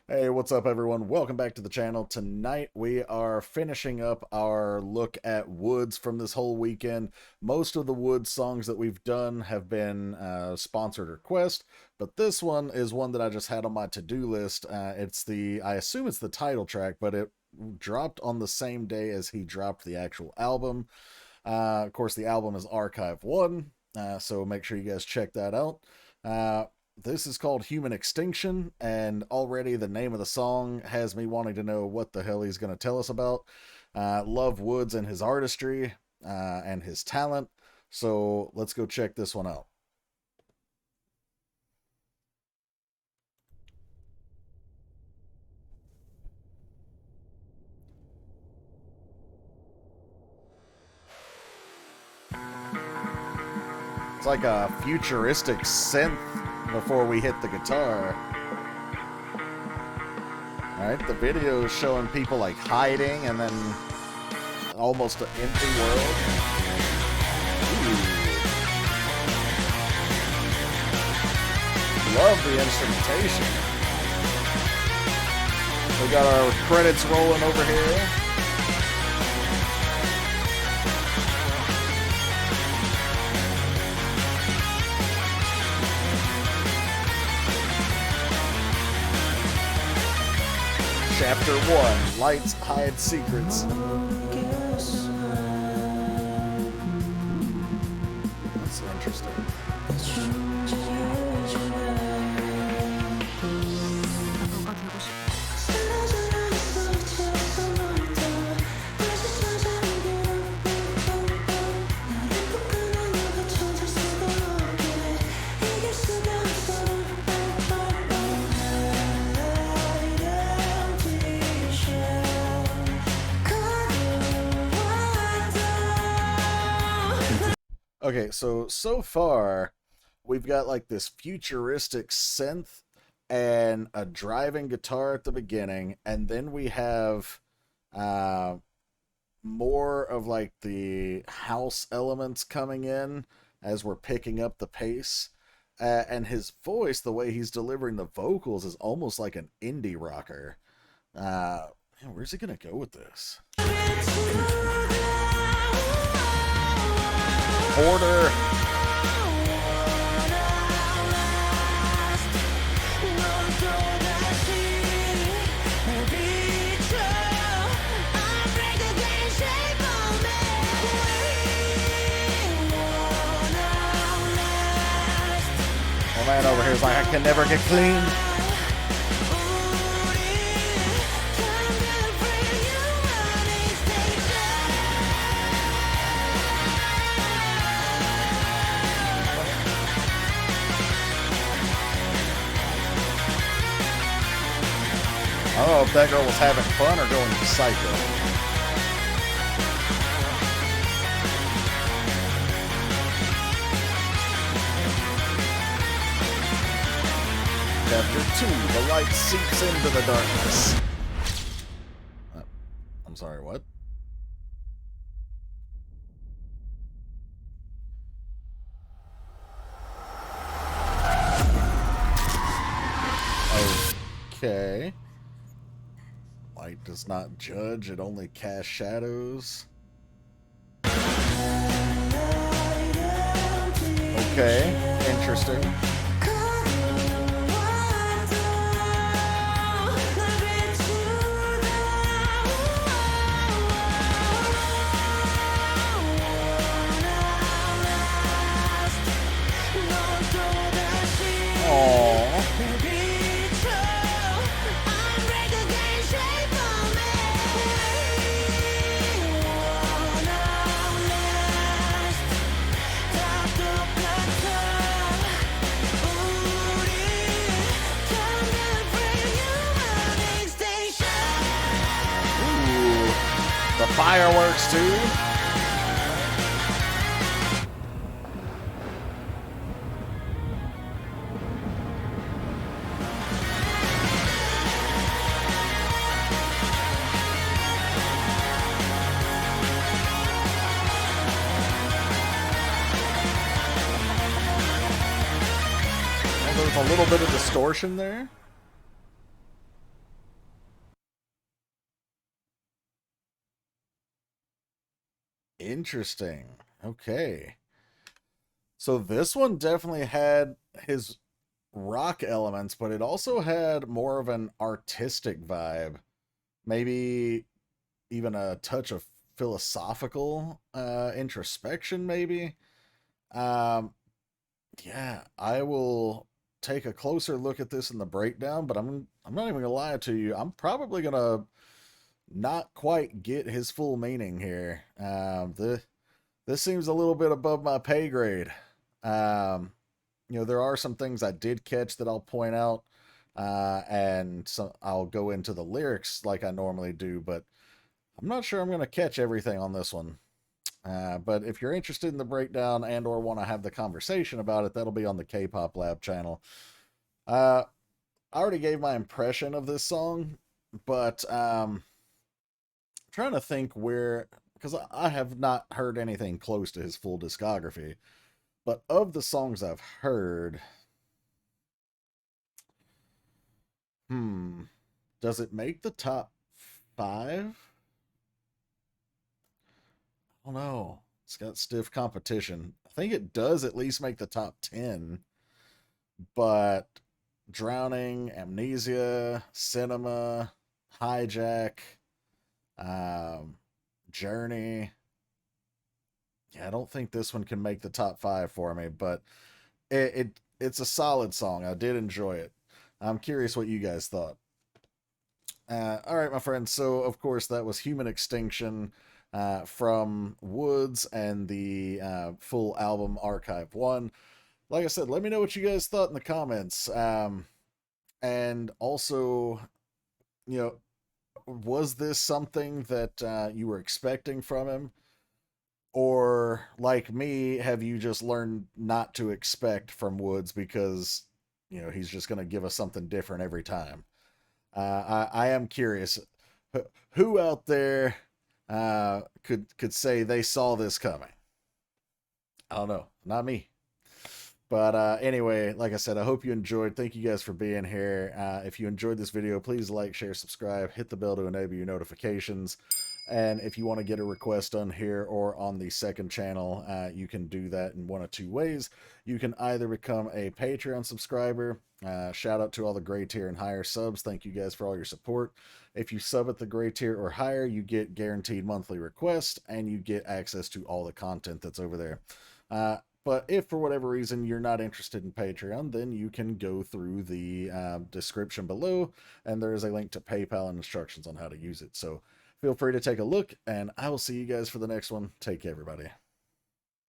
Hey, what's up everyone? Welcome back to the channel. Tonight we are finishing up our look at WOODZ from this whole weekend. Most of the WOODZ songs that we've done have been sponsored request, but this one is one that I just had on my to-do list. I assume it's the title track, but it dropped on the same day as he dropped the actual album. Of course, the album is Archive 1, so make sure you guys check that out. This is called Human Extinction, and already the name of the song has me wanting to know what the hell he's going to tell us about. Love WOODZ and his artistry and his talent, so let's go check this one out. It's like a futuristic synth before we hit the guitar. Alright, the video is showing people like hiding and then almost an empty world. Ooh. Love the instrumentation. We got our credits rolling over here. Chapter 1, Lights Hide Secrets. That's interesting. Okay, so far, we've got like this futuristic synth and a driving guitar at the beginning, and then we have more of like the house elements coming in as we're picking up the pace. And his voice, the way he's delivering the vocals, is almost like an indie rocker. Man, where's he gonna go with this? Order. My man over here is like, I can never get clean. I don't know if that girl was having fun or going psycho. Chapter 2, the light seeps into the darkness. I'm sorry, what? Okay. Light does not judge, it only casts shadows. Okay, interesting. The fireworks too. Well, there's a little bit of distortion there. Interesting. Okay. So this one definitely had his rock elements, but it also had more of an artistic vibe. Maybe even a touch of philosophical introspection, maybe. Um, yeah, I will take a closer look at this in the breakdown, but I'm not even gonna lie to you. I'm probably gonna not quite get his full meaning here. This seems a little bit above my pay grade. Um, there are some things I did catch that I'll point out, and so I'll go into the lyrics like I normally do, but I'm not sure I'm going to catch everything on this one. But if you're interested in the breakdown and or want to have the conversation about it, that'll be on the K-pop Lab channel. I already gave my impression of this song, but trying to think where, because I have not heard anything close to his full discography. But of the songs I've heard, does it make the top 5? I don't know. It's got stiff competition. I think it does at least make the top 10, but Drowning, Amnesia, Cinema, Hijack, um, Journey. Yeah, I don't think this one can make the top 5 for me, but it's a solid song. I did enjoy it. I'm curious what you guys thought. All right, my friends. So, of course, that was Human Extinction from WOODZ and the full album Archive 1. Like I said, let me know what you guys thought in the comments. And also, you know, was this something that you were expecting from him? Or, like me, have you just learned not to expect from WOODZ because, he's just going to give us something different every time? I am curious. Who out there could say they saw this coming? I don't know. Not me. But anyway, like I said, I hope you enjoyed. Thank you guys for being here. If you enjoyed this video, please like, share, subscribe, hit the bell to enable your notifications. And if you want to get a request on here or on the second channel, you can do that in one of two ways. You can either become a Patreon subscriber. Shout out to all the gray tier and higher subs. Thank you guys for all your support. If you sub at the gray tier or higher, you get guaranteed monthly requests and you get access to all the content that's over there. But if for whatever reason you're not interested in Patreon, then you can go through the description below, and there is a link to PayPal and instructions on how to use it. So feel free to take a look, and I will see you guys for the next one. Take care, everybody.